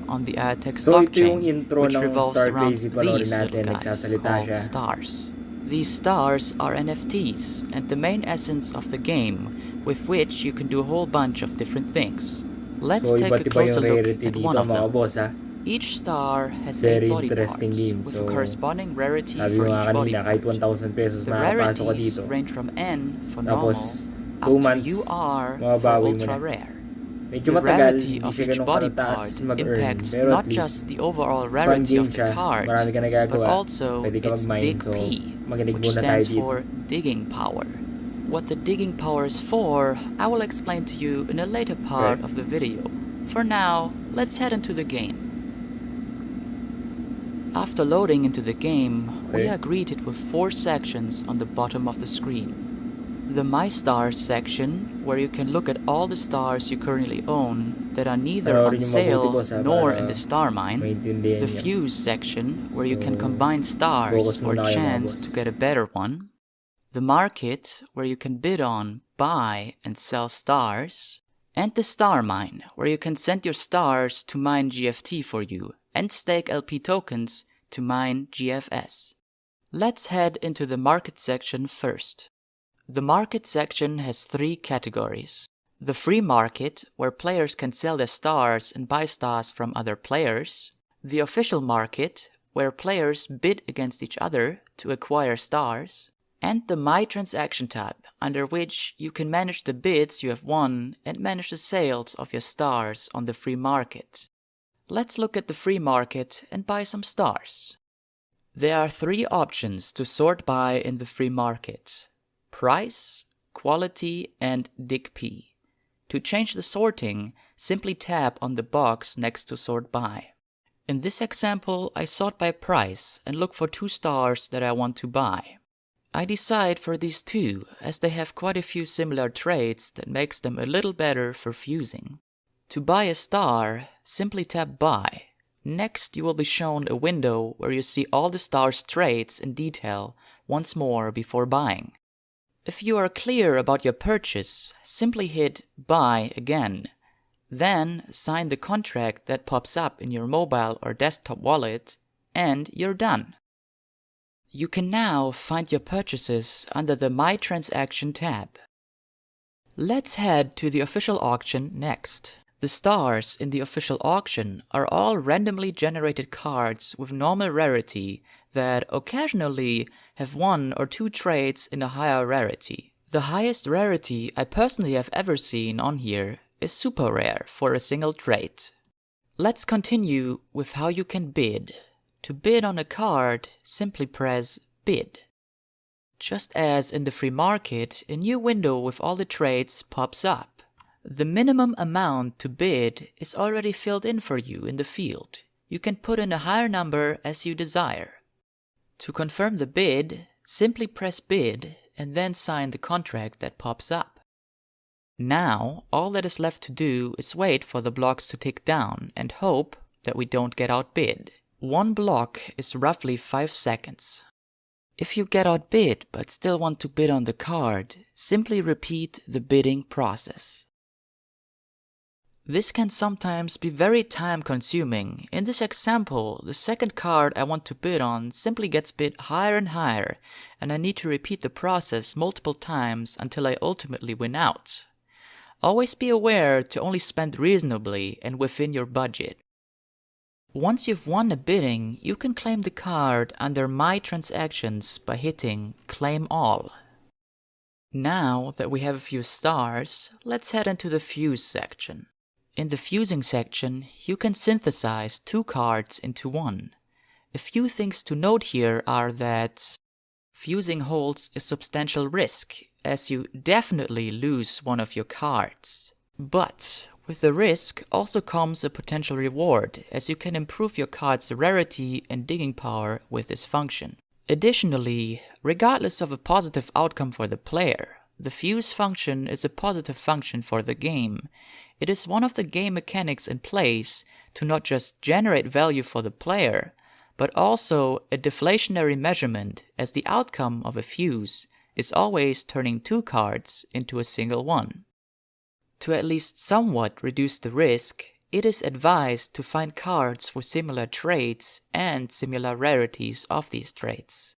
on the text So ito yung blockchain, intro which ng revolves around Starcrazy these panoorin little natin. guys Nagsasalita called siya. stars. These stars are NFTs and the main essence of the game, with which you can do a whole bunch of different things. Let's So take a iba't iba yung closer look rarity at one dito of mga them. boss ha. Each star has 8 Very body interesting parts, game. with So a corresponding rarity sabi for ko nga each body kanina kahit part. 1,000 pesos The makakapasok ka rarities dito. range from N for Tapos normal 2 up to months UR for mababawi mo ultra na. rare. Medyo The matagal, rarity hindi of siya each ganun body karataas part mag-earn. impacts Pero not at least just the overall fun rarity game of the siya. card, Marami ka but nagagawa. also Pwede ka its mag-mine. dig So P, makinig which muna tayo stands dito. for digging power. What the digging power is for, I will explain to you in a later part of the video. For now, let's head into the game. After loading into the game, we are greeted with 4 sections on the bottom of the screen. The My Stars section, where you can look at all the stars you currently own that are neither on sale nor in the star mine. The Fuse section, where you can combine stars for a chance to get a better one. The Market, where you can bid on, buy, and sell stars. And the Star Mine, where you can send your stars to mine GFT for you and stake LP tokens to mine GFS. Let's head into the Market section first. The Market section has 3 categories. The Free Market, where players can sell their stars and buy stars from other players. The Official Market, where players bid against each other to acquire stars. And the My Transaction tab, under which you can manage the bids you have won and manage the sales of your stars on the free market. Let's look at the free market and buy some stars. There are 3 options to sort by in the free market: price, quality, and dig P. To change the sorting, simply tap on the box next to sort by. In this example, I sort by price and look for 2 stars that I want to buy. I decide for these 2 as they have quite a few similar traits that makes them a little better for fusing. To buy a star, simply tap buy. Next you will be shown a window where you see all the star's traits in detail once more before buying. If you are clear about your purchase, simply hit buy again. Then sign the contract that pops up in your mobile or desktop wallet and you're done. You can now find your purchases under the My Transaction tab. Let's head to the official auction next. The stars in the official auction are all randomly generated cards with normal rarity that occasionally have 1 or 2 traits in a higher rarity. The highest rarity I personally have ever seen on here is super rare for a single trait. Let's continue with how you can bid. To bid on a card, simply press Bid. Just as in the free market, a new window with all the traits pops up. The minimum amount to bid is already filled in for you in the field. You can put in a higher number as you desire. To confirm the bid, simply press Bid and then sign the contract that pops up. Now, all that is left to do is wait for the blocks to tick down and hope that we don't get outbid. 1 block is roughly 5 seconds. If you get outbid but still want to bid on the card, simply repeat the bidding process. This can sometimes be very time consuming. In this example, the second card I want to bid on simply gets bid higher and higher, and I need to repeat the process multiple times until I ultimately win out. Always be aware to only spend reasonably and within your budget. Once you've won a bidding, you can claim the card under My Transactions by hitting Claim All. Now that we have a few stars, let's head into the Fuse section. In the Fusing section, you can synthesize 2 cards into 1. A few things to note here are that fusing holds a substantial risk, as you definitely lose one of your cards. But with the risk also comes a potential reward, as you can improve your card's rarity and digging power with this function. Additionally, regardless of a positive outcome for the player, the fuse function is a positive function for the game. It is one of the game mechanics in place to not just generate value for the player, but also a deflationary measurement, as the outcome of a fuse is always turning 2 cards into a single one. To at least somewhat reduce the risk, it is advised to find cards with similar traits and similar rarities of these traits.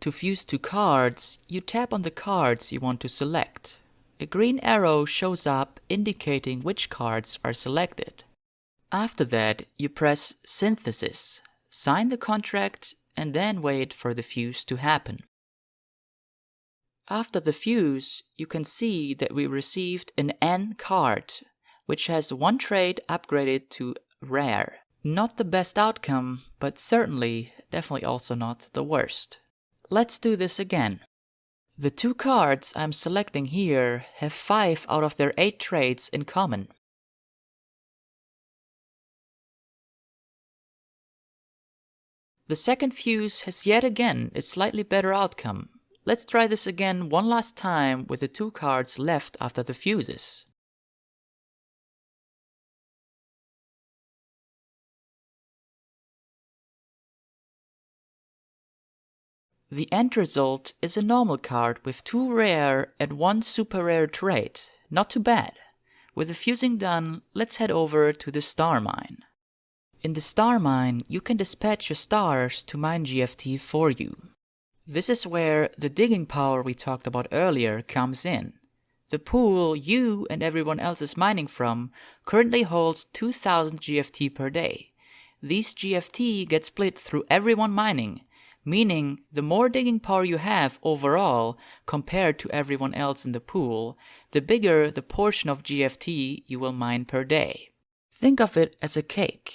To fuse two cards, you tap on the cards you want to select. A green arrow shows up indicating which cards are selected. After that, you press Synthesis, sign the contract, and then wait for the fuse to happen. After the fuse, you can see that we received an N card, which has one trait upgraded to Rare. Not the best outcome, but definitely also not the worst. Let's do this again. The two cards I'm selecting here have 5 out of their 8 traits in common. The second fuse has yet again a slightly better outcome. Let's try this again one last time with the 2 cards left after the fuses. The end result is a normal card with 2 rare and 1 super rare trait. Not too bad. With the fusing done, let's head over to the star mine. In the star mine, you can dispatch your stars to mine GFT for you. This is where the digging power we talked about earlier comes in. The pool you and everyone else is mining from currently holds 2000 GFT per day. These GFT get split through everyone mining, meaning the more digging power you have overall compared to everyone else in the pool, the bigger the portion of GFT you will mine per day. Think of it as a cake.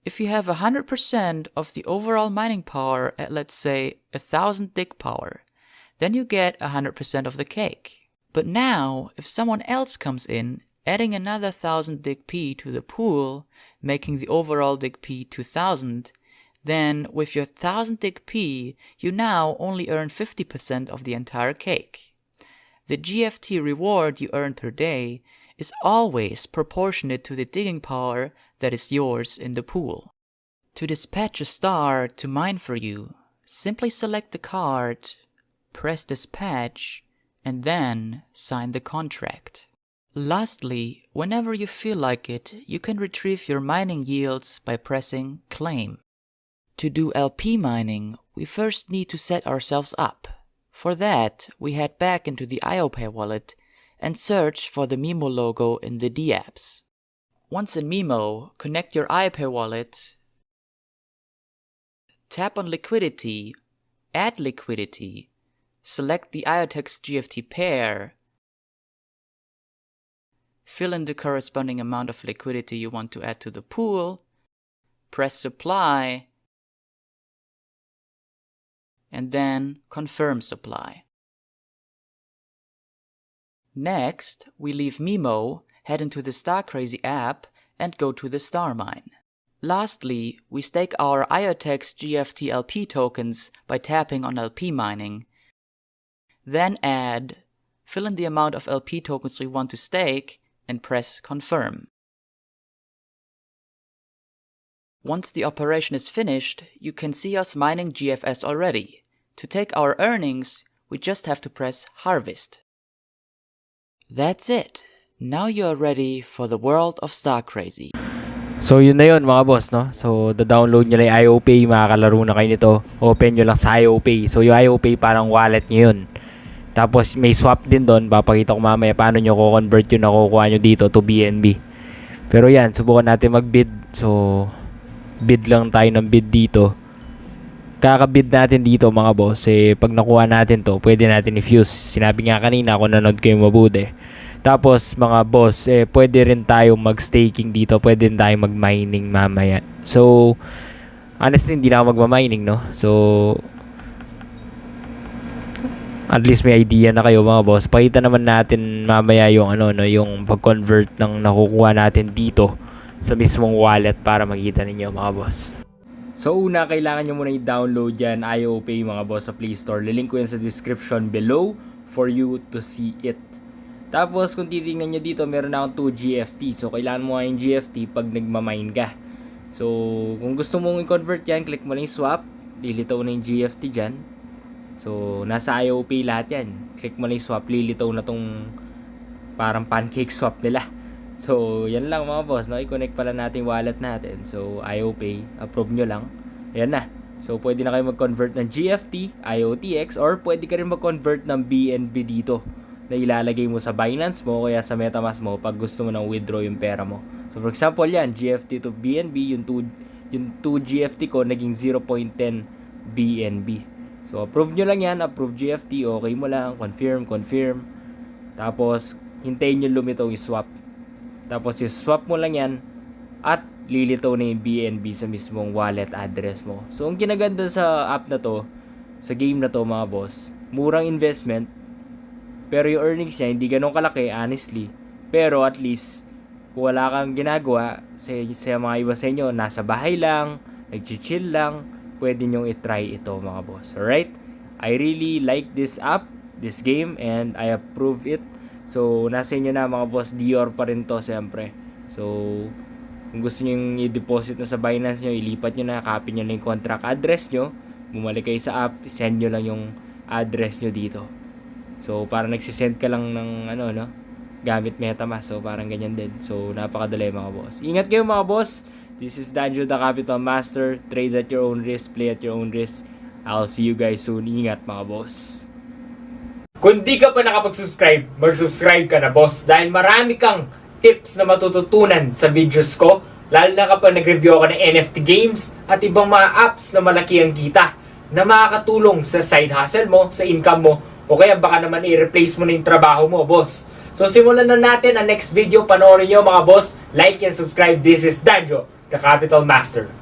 If you have 100% of the overall mining power at, let's say, 1000 dig power, then you get 100% of the cake. But now, if someone else comes in, adding another 1000 dig P to the pool, making the overall dig P 2000, then with your 1000 dig P, you now only earn 50% of the entire cake. The GFT reward you earn per day is always proportionate to the digging power that is yours in the pool. To dispatch a star to mine for you, simply select the card, press Dispatch, and then sign the contract. Lastly, whenever you feel like it, you can retrieve your mining yields by pressing Claim. To do LP mining, we first need to set ourselves up. For that, we head back into the IOPay wallet and search for the Mimo logo in the dApps. Once in Mimo, connect your IOPay wallet, tap on Liquidity, add liquidity, select the IOTEX GFT pair, fill in the corresponding amount of liquidity you want to add to the pool, press Supply, and then confirm supply. Next, we leave Mimo, head into the Starcrazy app, and go to the star mine. Lastly, we stake our IOTEX GFT LP tokens by tapping on LP mining. Then add, fill in the amount of LP tokens we want to stake, and press confirm. Once the operation is finished, you can see us mining GFS already. To take our earnings, we just have to press Harvest. That's it. Now you are ready for the world of Starcrazy. So yun na yun mga boss, no? So da-download nyo lang yung IOPay, makakalaro na kayo nito. Open nyo lang sa IOPay. So yung IOPay parang wallet nyo yun. Tapos may swap din doon. Papakita ko mamaya paano nyo ko-convert yung nakukuha nyo dito to BNB. Pero yan, subukan natin mag-bid. So bid lang tayo ng bid dito. Kakabid natin dito mga boss. Pag nakuha natin to, pwede natin i-fuse. Sinabi nga kanina kung nanood kayo mabuti. Tapos mga boss, pwede rin tayo mag-staking dito. Pwede rin tayo mag-mining mamaya. So, honestly, hindi na ako mag-mining, no? So, at least may idea na kayo mga boss. Pakita naman natin mamaya yung yung pag-convert ng nakukuha natin dito sa mismong wallet para makita ninyo mga boss. So una, kailangan nyo muna i-download yan, IOPay mga boss, sa Play Store. Lilink ko yan sa description below for you to see it. Tapos kung titingnan nyo dito, meron na akong 2 GFT. So kailangan mo nga yung GFT pag nagmamine ka. So kung gusto mong i-convert yan, click mo lang yung swap. Lilitaw na yung GFT dyan. So nasa IOPay lahat yan. Click mo lang yung swap, lilitaw na tong parang pancake swap nila. So, yan lang mga boss, no? I-connect pala natin wallet natin. So, IOPay, approve nyo lang. Ayan na. So, pwede na kayo mag-convert ng GFT, IOTX, or pwede ka rin mag-convert ng BNB dito na ilalagay mo sa Binance mo o kaya sa MetaMask mo pag gusto mo nang withdraw yung pera mo. So, for example, yan, GFT to BNB, yung 2 GFT ko naging 0.10 BNB. So, approve nyo lang yan, approve GFT, okay mo lang, confirm. Tapos, hintayin nyo lumitaw yung swap. Tapos, swap mo lang yan at lilitaw na yung BNB sa mismong wallet address mo. So, ang kinaganda sa app na to, sa game na to mga boss, murang investment, pero yung earnings niya hindi ganun kalaki, honestly. Pero at least, kung wala kang ginagawa, sa mga iba sa inyo, nasa bahay lang, nag-chill lang, pwede nyong itry ito mga boss. Alright? I really like this app, this game, and I approve it. So, nasa inyo na mga boss, Dior pa rin to siyempre. So, kung gusto nyo i-deposit na sa Binance nyo, ilipat nyo na, copy nyo na yung contract address nyo, bumalik kayo sa app, send nyo lang yung address nyo dito. So, parang nagsisend ka lang ng gamit MetaMask. So, parang ganyan din. So, napakadali mga boss. Ingat kayo mga boss. This is Danjo the Capital Master. Trade at your own risk, play at your own risk. I'll see you guys soon. Ingat mga boss. Kung di ka pa nakapag-subscribe, mag-subscribe ka na boss. Dahil marami kang tips na matututunan sa videos ko. Lalo na kapag nag-review ako ng NFT games at ibang mga apps na malaki ang kita na makakatulong sa side hustle mo, sa income mo, o kaya baka naman i-replace mo na yung trabaho mo, boss. So, simulan na natin ang next video. Panoorin nyo mga boss. Like and subscribe. This is Danjo, the Capital Master.